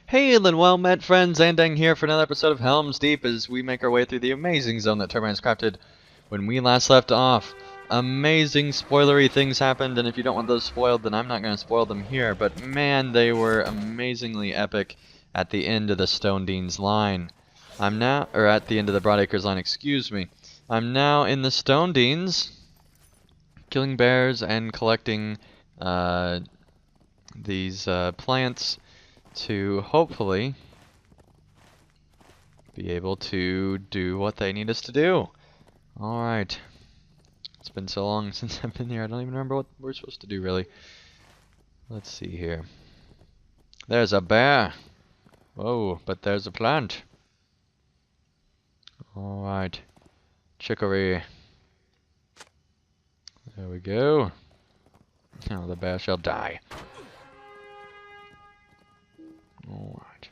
Hail and well met friends, Andang here for another episode of Helm's Deep as we make our way through the amazing zone that Turbine's crafted. When we last left off, amazing spoilery things happened, and if you don't want those spoiled, then I'm not going to spoil them here, but man, they were amazingly epic at the end of the Stone Dean's line. At the end of the Broadacres line, excuse me. I'm now in the Stone Deans, killing bears and collecting these plants to hopefully be able to do what they need us to do. Alright. It's been so long since I've been here, I don't even remember what we're supposed to do, really. Let's see here. There's a bear! Whoa, but there's a plant. Alright. Chicory. There we go. Now the bear shall die. Alright.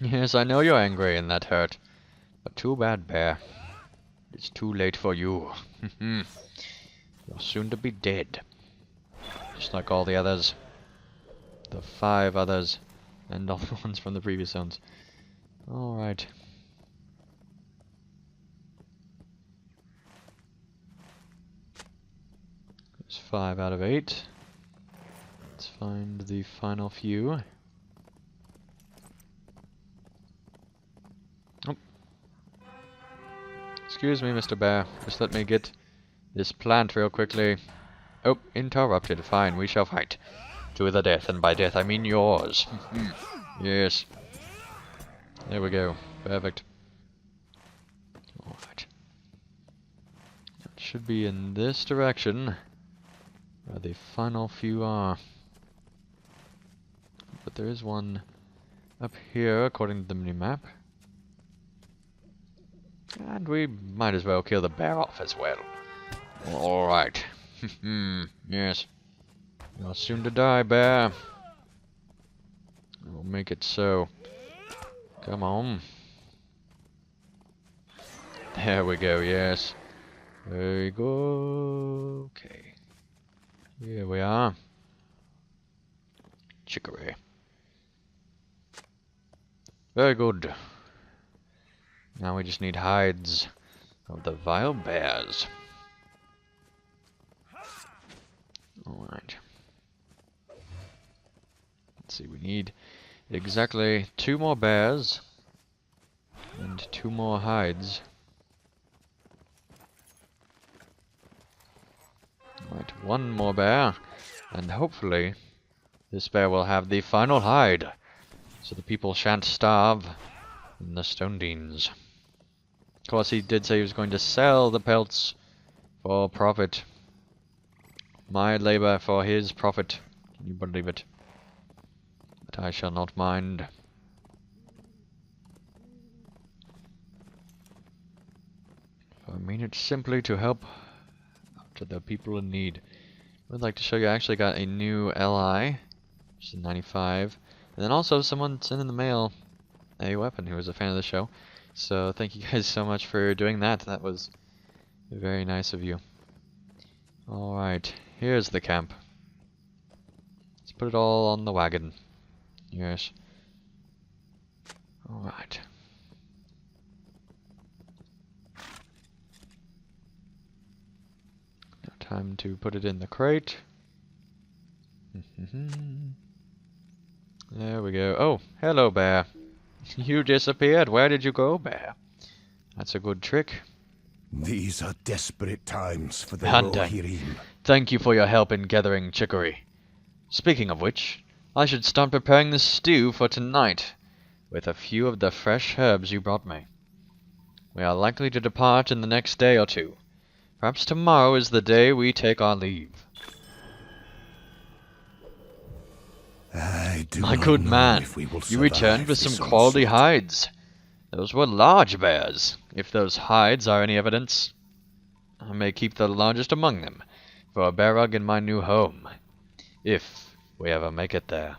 Yes, I know you're angry and that hurt. But too bad, bear. It's too late for you. You're soon to be dead. Just like all the others. The 5 others. And all the ones from the previous zones. Alright. There's 5 out of 8. Let's find the final few. Oh. Excuse me, Mr. Bear. Just let me get this plant real quickly. Oh, interrupted. Fine, we shall fight. To the death, and by death I mean yours. Yes. There we go. Perfect. Alright. That should be in this direction, where the final few are. But there is one up here, according to the mini-map. And we might as well kill the bear off as well. Alright. Yes. You're soon to die, bear. We'll make it so. Come on. There we go, yes. There we go. Okay. Here we are. Chicory. Very good. Now we just need hides of the vile bears. Alright. Let's see, we need exactly 2 more bears and 2 more hides. Alright, 1 more bear, and hopefully this bear will have the final hide, so the people shan't starve in the Stone Deans. Of course, he did say he was going to sell the pelts for profit. My labor for his profit. Can you believe it? But I shall not mind. I mean it simply to help to the people in need. I would like to show you I actually got a new LI, which is a 95. And then also someone sent in the mail a weapon who was a fan of the show. So thank you guys so much for doing that. That was very nice of you. Alright, here's the camp. Let's put it all on the wagon. Yes. Alright. Now time to put it in the crate. There we go. Oh, hello, bear. You disappeared. Where did you go, bear? That's a good trick. These are desperate times for the Hunter, Rohirrim. thank you for your help in gathering chicory. Speaking of which, I should start preparing the stew for tonight, with a few of the fresh herbs you brought me. We are likely to depart in the next day or 2. Perhaps tomorrow is the day we take our leave. My good man, you returned with some quality hides. Those were large bears, if those hides are any evidence. I may keep the largest among them for a bear rug in my new home, if we ever make it there.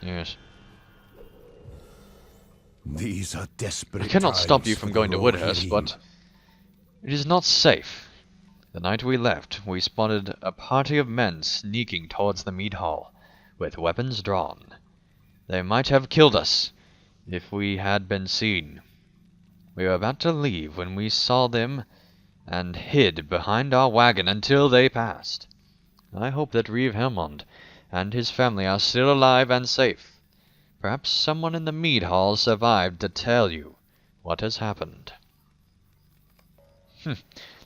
Yes. These are desperate I cannot stop times you from going to Woodhurst, but it is not safe. The night we left, we spotted a party of men sneaking towards the mead hall. with weapons drawn. They might have killed us if we had been seen. We were about to leave when we saw them and hid behind our wagon until they passed. I hope that Reeve Helmond and his family are still alive and safe. Perhaps someone in the mead hall survived to tell you what has happened.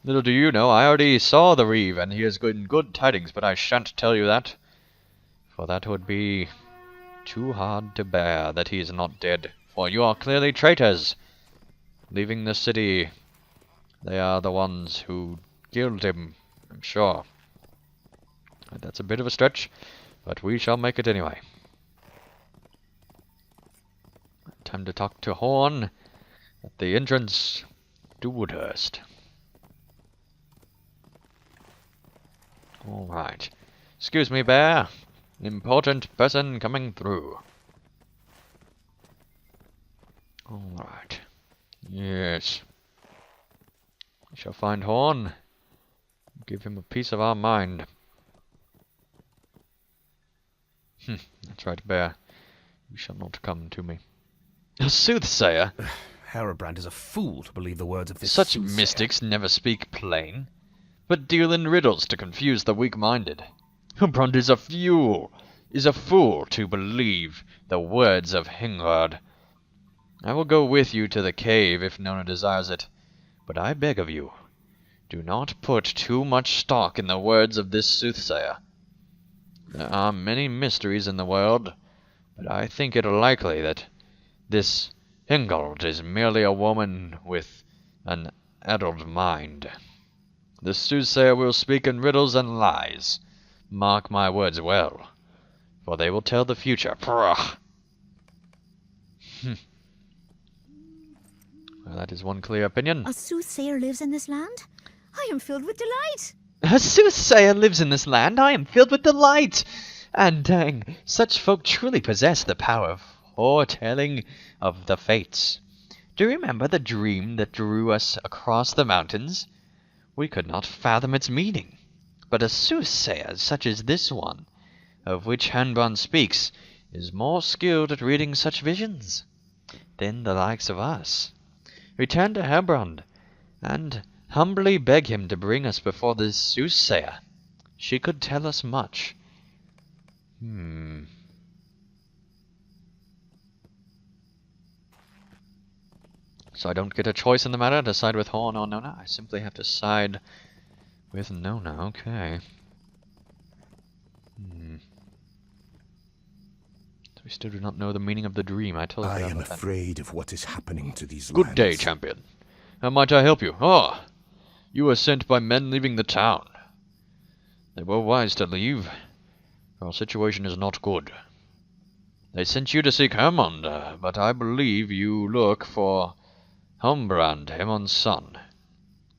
Little do you know, I already saw the Reeve, and he has good tidings, but I shan't tell you that, for that would be too hard to bear that he is not dead, for you are clearly traitors. Leaving the city, they are the ones who killed him, I'm sure. That's a bit of a stretch, but we shall make it anyway. Time to talk to Horn at the entrance to Woodhurst. Alright. Excuse me, Bear. Important person coming through. Alright. Yes. We shall find Horn. Give him a piece of our mind. That's right, Bear. You shall not come to me. A soothsayer? Herobrand is a fool to believe the words of this Such soothsayer. mystics never speak plain, but deal in riddles to confuse the weak-minded. Herobrand is a fool to believe the words of Hengard. I will go with you to the cave if Nona desires it, but I beg of you, do not put too much stock in the words of this soothsayer. There are many mysteries in the world, but I think it likely that this Hengard is merely a woman with an addled mind. The soothsayer will speak in riddles and lies. Mark my words well, for they will tell the future. Well, that is one clear opinion. A soothsayer lives in this land? I am filled with delight. A soothsayer lives in this land. I am filled with delight. And dang, such folk truly possess the power of foretelling of the fates. Do you remember the dream that drew us across the mountains? We could not fathom its meaning, but a soothsayer such as this one, of which Hanbron speaks, is more skilled at reading such visions than the likes of us. Return to Herbrand, and humbly beg him to bring us before this soothsayer. She could tell us much. So I don't get a choice in the matter to side with Horn or Nona. I simply have to side with Nona. Okay. So we still do not know the meaning of the dream. I told you I about am that. afraid of what is happening to these Good day, lands. champion. How might I help you? Ah, you were sent by men leaving the town. They were wise to leave. Our situation is not good. They sent you to seek Hermond, but I believe you look for Helmbrand, Hermond's son.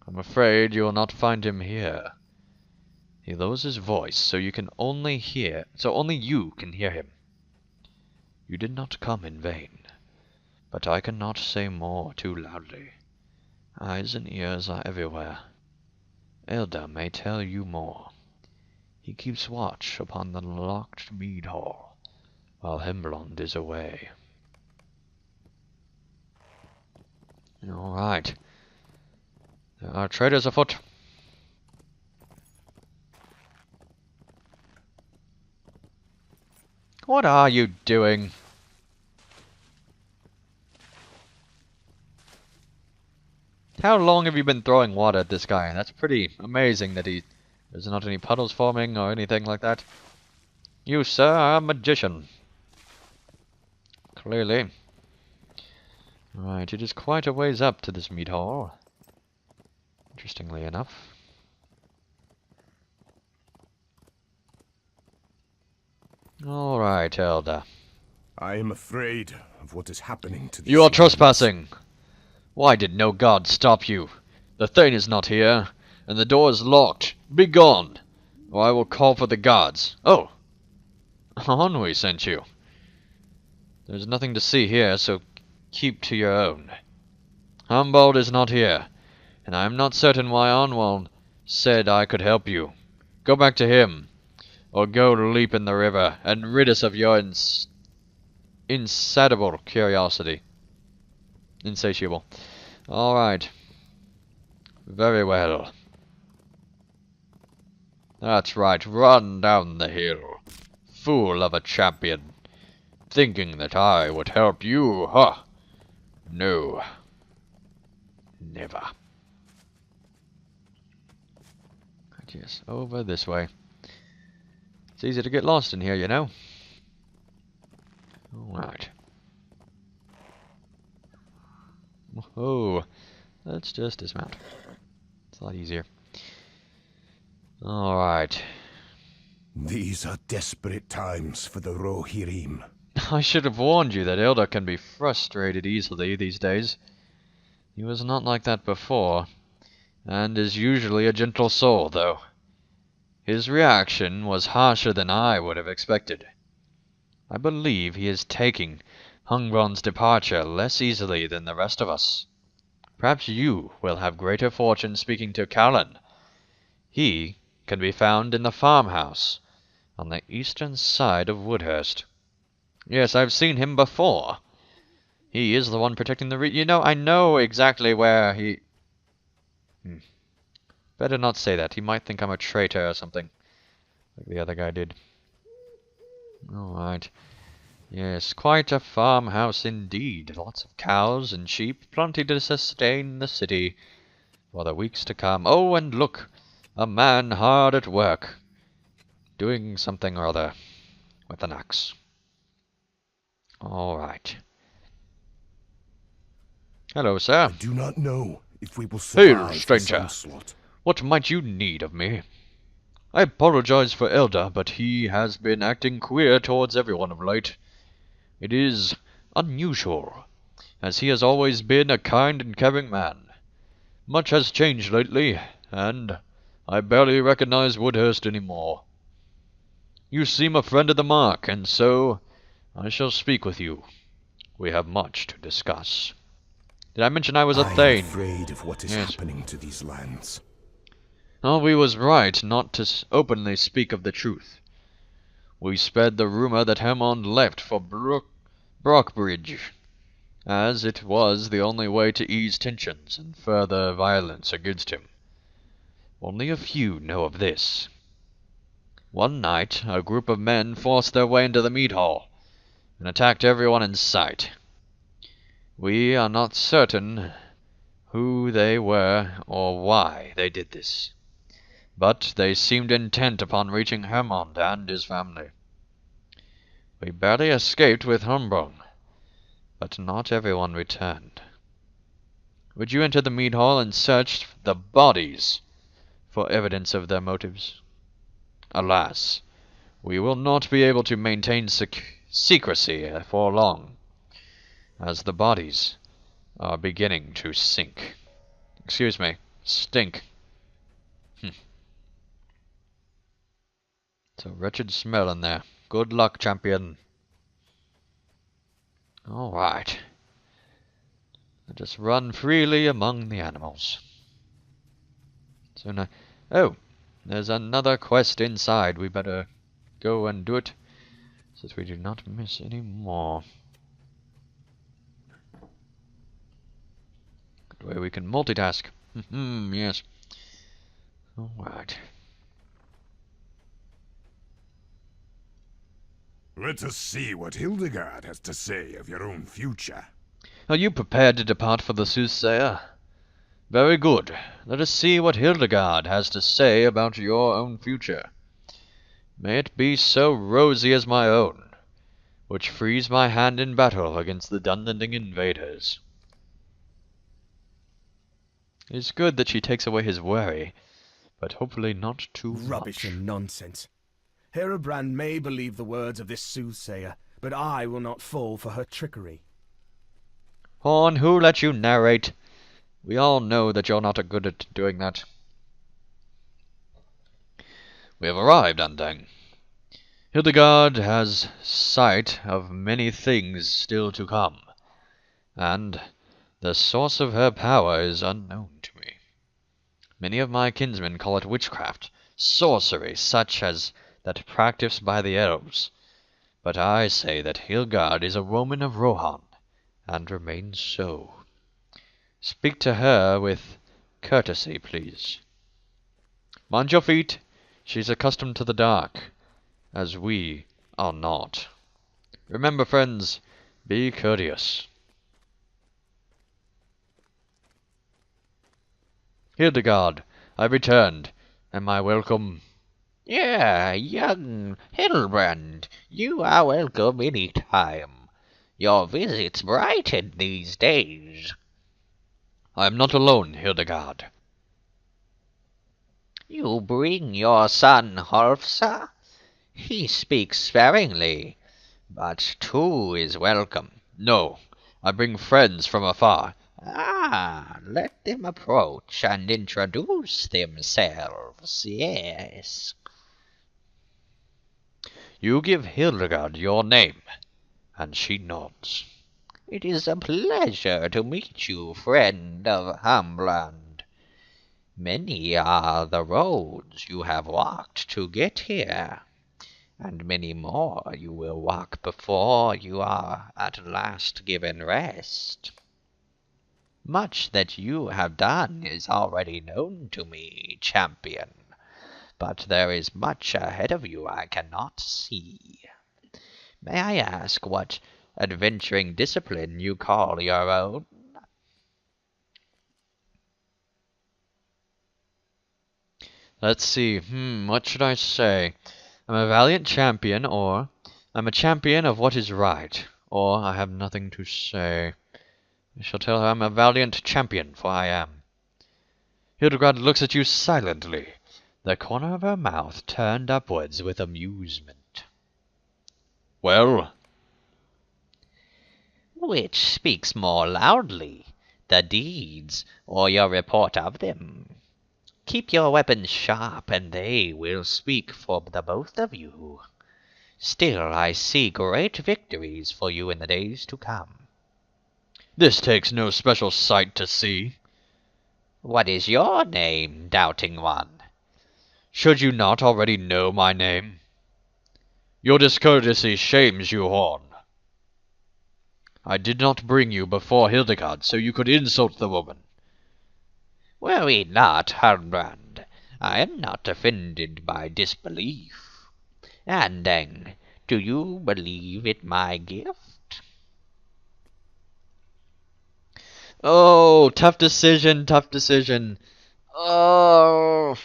I'm afraid you will not find him here. He lowers his voice so you can only hear, so only you can hear him. You did not come in vain, but I cannot say more too loudly. Eyes and ears are everywhere. Elder may tell you more. He keeps watch upon the locked mead hall, while Hemblond is away. All right. There are traitors afoot. What are you doing? How long have you been throwing water at this guy? That's pretty amazing that there's not any puddles forming or anything like that. You, sir, are a magician. Clearly. Right, it is quite a ways up to this mead hall. Interestingly enough. Alright, Elder. I am afraid of what is happening to these You are lands. trespassing! Why did no guard stop you? The Thane is not here, and the door is locked. Begone, or I will call for the guards. Oh! Onwe sent you. There's nothing to see here, so keep to your own. Humboldt is not here, and I am not certain why Onwald said I could help you. Go back to him. or go leap in the river, and rid us of your insatiable curiosity. Insatiable. Alright. Very well. That's right, run down the hill. Fool of a champion. Thinking that I would help you, huh? No. Never. Yes, over this way. It's easy to get lost in here, you know. Alright. Oh, let's just dismount. It's a lot easier. Alright. These are desperate times for the Rohirrim. I should have warned you that Hilda can be frustrated easily these days. He was not like that before, and is usually a gentle soul, though. His reaction was harsher than I would have expected. I believe he is taking Hungrond's departure less easily than the rest of us. Perhaps you will have greater fortune speaking to Callan. He can be found in the farmhouse on the eastern side of Woodhurst. Yes, I've seen him before. He is the one protecting the you know, I know exactly where he... Better not say that. He might think I'm a traitor or something, like the other guy did. Alright. Yes, quite a farmhouse indeed. Lots of cows and sheep, plenty to sustain the city for the weeks to come. Oh, and look! A man hard at work, doing something or other with an axe. Alright. Hello, sir. I do not know if we will Hail, survive this stranger. onslaught. What might you need of me? I apologize for Elder, but he has been acting queer towards everyone of late. It is unusual, as he has always been a kind and caring man. Much has changed lately, and I barely recognize Woodhurst anymore. You seem a friend of the Mark, and so I shall speak with you. We have much to discuss. Did I mention I was a Thane? I am afraid of what is Yes. happening to these lands. Oh, we was right not to openly speak of the truth. We spread the rumor that Helm left for Brockbridge, as it was the only way to ease tensions and further violence against him. Only a few know of this. One night, a group of men forced their way into the mead hall and attacked everyone in sight. We are not certain who they were or why they did this, but they seemed intent upon reaching Hermond and his family. We barely escaped with Humbrong, but not everyone returned. Would you enter the mead hall and search the bodies for evidence of their motives? Alas, we will not be able to maintain secrecy for long, as the bodies are beginning to sink. Excuse me, stink. It's a wretched smell in there. Good luck, champion. Alright. Let us run freely among the animals. So now... Oh! There's another quest inside. We better go and do it, so that we do not miss any more. Good way we can multitask. Yes. Alright. Let us see what Hildegard has to say of your own future. Are you prepared to depart for the soothsayer? Very good. Let us see what Hildegard has to say about your own future. May it be so rosy as my own, which frees my hand in battle against the Dunlending invaders. It is good that she takes away his worry, but hopefully not too Rubbish much. and nonsense. Herobrand may believe the words of this soothsayer, but I will not fall for her trickery. Horn, who let you narrate? We all know that you're not good at doing that. We have arrived, Undang. Hildegard has sight of many things still to come, and the source of her power is unknown to me. Many of my kinsmen call it witchcraft, sorcery such as that practiced by the elves. But I say that Hilgard is a woman of Rohan, and remains so. Speak to her with courtesy, please. Mind your feet. She's accustomed to the dark, as we are not. Remember, friends, be courteous. Hildegard, I've returned. Am I welcome? Yeah, young Hilbrand, you are welcome any time. Your visits brighten these days. I am not alone, Hildegard. You bring your son Halfsa? He speaks sparingly, but two is welcome. No, I bring friends from afar. Ah, let them approach and introduce themselves, yes. You give Hildegard your name, and she nods. It is a pleasure to meet you, friend of Hamland. Many are the roads you have walked to get here, and many more you will walk before you are at last given rest. Much that you have done is already known to me, champion, but there is much ahead of you I cannot see. May I ask what adventuring discipline you call your own? Let's see, what should I say? I'm a valiant champion, or I'm a champion of what is right, or I have nothing to say. I shall tell her I'm a valiant champion, for I am. Hildegard looks at you silently, the corner of her mouth turned upwards with amusement. Well? Which speaks more loudly, the deeds or your report of them? Keep your weapons sharp, and they will speak for the both of you. Still, I see great victories for you in the days to come. This takes no special sight to see. What is your name, doubting one? Should you not already know my name? Your discourtesy shames you, Horn. I did not bring you before Hildegard so you could insult the woman. Worry not, Halbrand. I am not offended by disbelief. Andang, do you believe it my gift? Oh, tough decision, tough decision. Oh,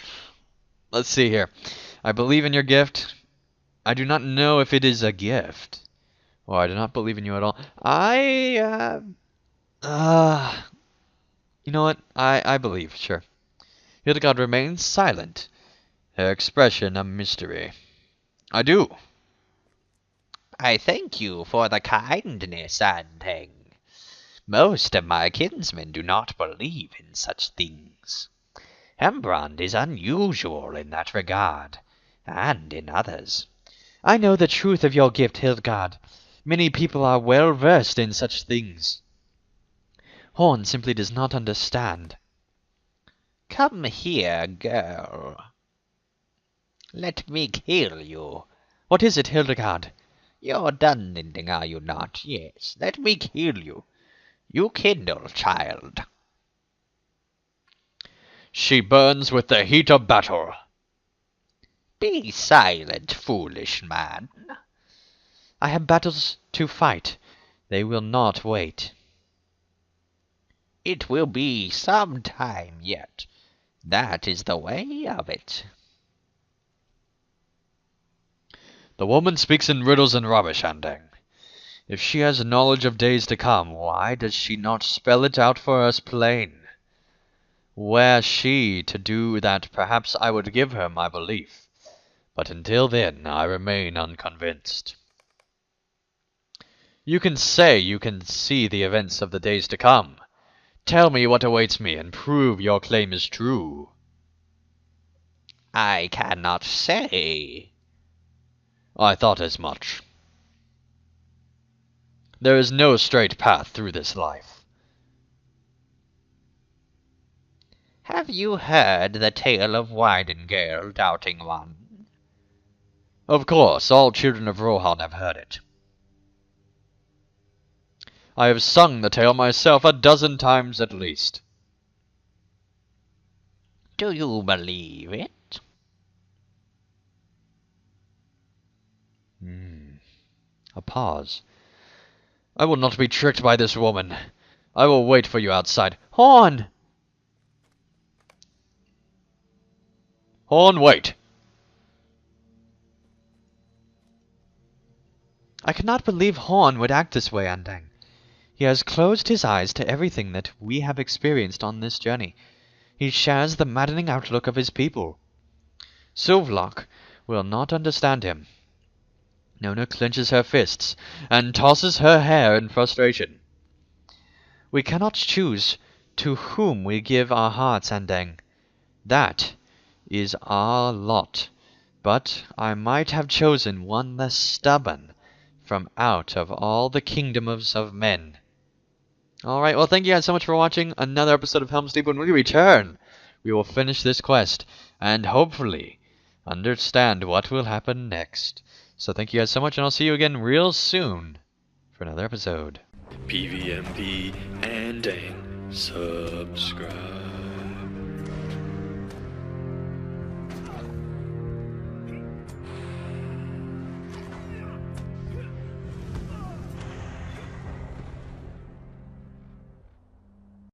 let's see here. I believe in your gift. I do not know if it is a gift. Well, I do not believe in you at all. You know what? I believe, sure. Hildegard remains silent, her expression a mystery. I do. I thank you for the kindness, Andang. Most of my kinsmen do not believe in such things. Hembrand is unusual in that regard, and in others. I know the truth of your gift, Hildegard. Many people are well versed in such things. Horn simply does not understand. Come here, girl. Let me kill you. What is it, Hildegard? You're done knitting, are you not? Yes, let me kill you. You kindle, child. She burns with the heat of battle. Be silent, foolish man. I have battles to fight. They will not wait. It will be some time yet. That is the way of it. The woman speaks in riddles and rubbish, Andang. If she has knowledge of days to come, why does she not spell it out for us plain? Were she to do that, perhaps I would give her my belief. But until then, I remain unconvinced. You can say you can see the events of the days to come. Tell me what awaits me, and prove your claim is true. I cannot say. I thought as much. There is no straight path through this life. Have you heard the tale of Weidengale, doubting one? Of course, all children of Rohan have heard it. I have sung the tale myself 12 times at least. Do you believe it? A pause. I will not be tricked by this woman. I will wait for you outside. Horn! Horn, wait! I cannot believe Horn would act this way, Andang. He has closed his eyes to everything that we have experienced on this journey. He shares the maddening outlook of his people. Suvlok will not understand him. Nona clenches her fists and tosses her hair in frustration. We cannot choose to whom we give our hearts, Andang. That is our lot. But I might have chosen one less stubborn from out of all the kingdoms of men. Alright, well thank you guys so much for watching another episode of Helm's Deep. When we return, we will finish this quest and hopefully understand what will happen next. So thank you guys so much, and I'll see you again real soon for another episode. PVMP and Dang. Subscribe.